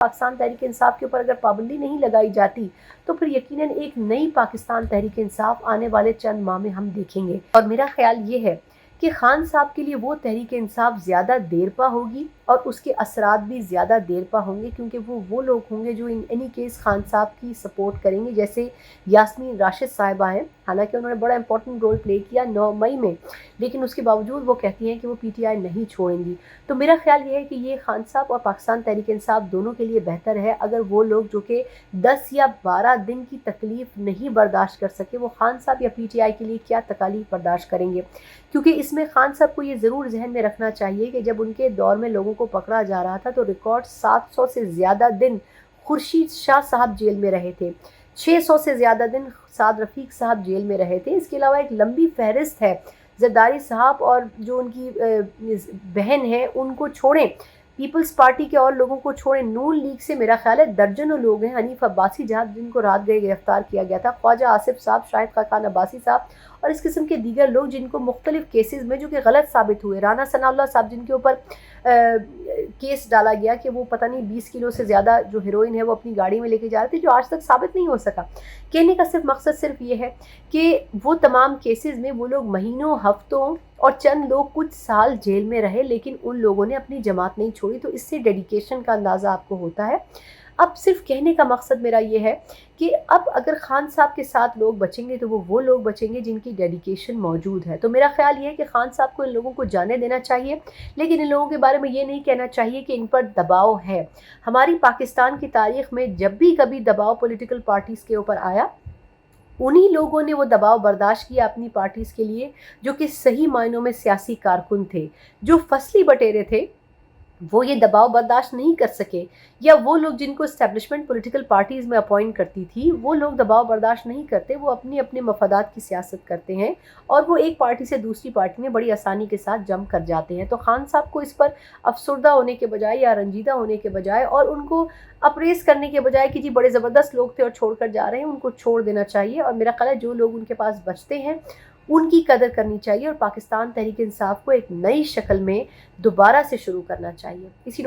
پاکستان تحریک انصاف کے اوپر اگر پابندی نہیں لگائی جاتی تو پھر یقیناً ایک نئی پاکستان تحریک انصاف آنے والے چند ماہ میں ہم دیکھیں گے۔ اور میرا خیال یہ ہے کہ خان صاحب کے لیے وہ تحریک انصاف زیادہ دیر پا ہوگی اور اس کے اثرات بھی زیادہ دیر پا ہوں گے، کیونکہ وہ لوگ ہوں گے جو اینی کیس خان صاحب کی سپورٹ کریں گے، جیسے یاسمین راشد صاحبہ ہیں۔ حالانکہ انہوں نے بڑا امپورٹنٹ رول پلے کیا 9 مئی میں، لیکن اس کے باوجود وہ کہتی ہیں کہ وہ پی ٹی آئی نہیں چھوڑیں گی۔ تو میرا خیال یہ ہے کہ یہ خان صاحب اور پاکستان تحریک انصاف دونوں کے لیے بہتر ہے اگر وہ لوگ جو کہ 10 یا 12 دن کی تکلیف نہیں برداشت کر سکے، وہ خان صاحب یا پی ٹی آئی کے لیے کیا تکالیف برداشت کریں گے۔ کیونکہ اس میں خان صاحب کو یہ ضرور ذہن میں رکھنا چاہیے کہ جب ان کے دور میں لوگوں کو پکڑا جا رہا تھا تو ریکارڈ 700 سے زیادہ دن خورشید شاہ صاحب جیل میں رہے تھے، 600 سے زیادہ دن سعد رفیق صاحب جیل میں رہے تھے۔ اس کے علاوہ ایک لمبی فہرست ہے، زرداری صاحب اور جو ان کی بہن ہے ان کو چھوڑیں، پیپلز پارٹی کے اور لوگوں کو چھوڑیں، نون لیگ سے میرا خیال ہے درجنوں لوگ ہیں، حنیف عباسی جن کو رات گئے گرفتار کیا گیا تھا، خواجہ آصف صاحب، شاہد خاقان عباسی صاحب اور اس قسم کے دیگر لوگ جن کو مختلف کیسز میں جو کہ غلط ثابت ہوئے، رانا ثناء اللہ صاحب جن کے اوپر کیس ڈالا گیا کہ وہ پتہ نہیں 20 کلو سے زیادہ جو ہیروئن ہے وہ اپنی گاڑی میں لے کے جا رہے تھے، جو آج تک ثابت نہیں ہو سکا۔ کہنے کا مقصد صرف یہ ہے کہ وہ تمام کیسز میں وہ لوگ مہینوں، ہفتوں اور چند لوگ کچھ سال جیل میں رہے، لیکن ان لوگوں نے اپنی جماعت نہیں چھوڑی، تو اس سے ڈیڈیکیشن کا اندازہ آپ کو ہوتا ہے۔ اب صرف کہنے کا مقصد میرا یہ ہے کہ اب اگر خان صاحب کے ساتھ لوگ بچیں گے تو وہ لوگ بچیں گے جن کی ڈیڈیکیشن موجود ہے۔ تو میرا خیال یہ ہے کہ خان صاحب کو ان لوگوں کو جانے دینا چاہیے، لیکن ان لوگوں کے بارے میں یہ نہیں کہنا چاہیے کہ ان پر دباؤ ہے۔ ہماری پاکستان کی تاریخ میں جب بھی کبھی دباؤ پولیٹیکل پارٹیز کے اوپر آیا، انہی لوگوں نے وہ دباؤ برداشت کیا اپنی پارٹیز کے لیے جو کہ صحیح معنوں میں سیاسی کارکن تھے۔ جو فصلی بٹیرے تھے وہ یہ دباؤ برداشت نہیں کر سکے، یا وہ لوگ جن کو اسٹیبلشمنٹ پولیٹیکل پارٹیز میں اپوائنٹ کرتی تھی وہ لوگ دباؤ برداشت نہیں کرتے، وہ اپنے مفادات کی سیاست کرتے ہیں اور وہ ایک پارٹی سے دوسری پارٹی میں بڑی آسانی کے ساتھ جم کر جاتے ہیں۔ تو خان صاحب کو اس پر افسردہ ہونے کے بجائے یا رنجیدہ ہونے کے بجائے اور ان کو اپریس کرنے کے بجائے کہ جی بڑے زبردست لوگ تھے اور چھوڑ کر جا رہے ہیں، ان کو چھوڑ دینا چاہیے۔ اور میرا خیال ہے جو لوگ ان کے پاس بچتے ہیں ان کی قدر کرنی چاہیے اور پاکستان تحریک انصاف کو ایک نئی شکل میں دوبارہ سے شروع کرنا چاہیے۔ اسی